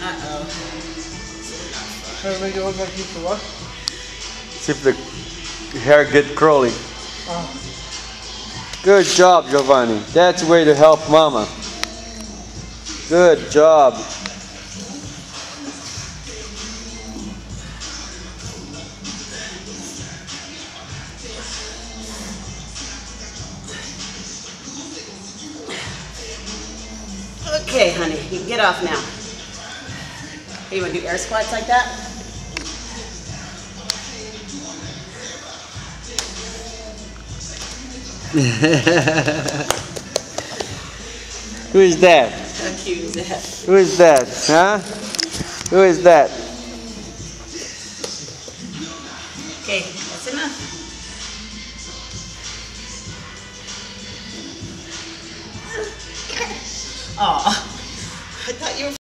Uh-oh. Trying to make it look like you for what? See if the hair get curly. Oh. Good job, Giovanni. That's the way to help Mama. Good job. Okay, honey, you can get off now. Hey, you want to do air squats like that? Who is that? How cute is that? Who is that? Huh? Who is that? Okay, that's enough. Aw, I thought you were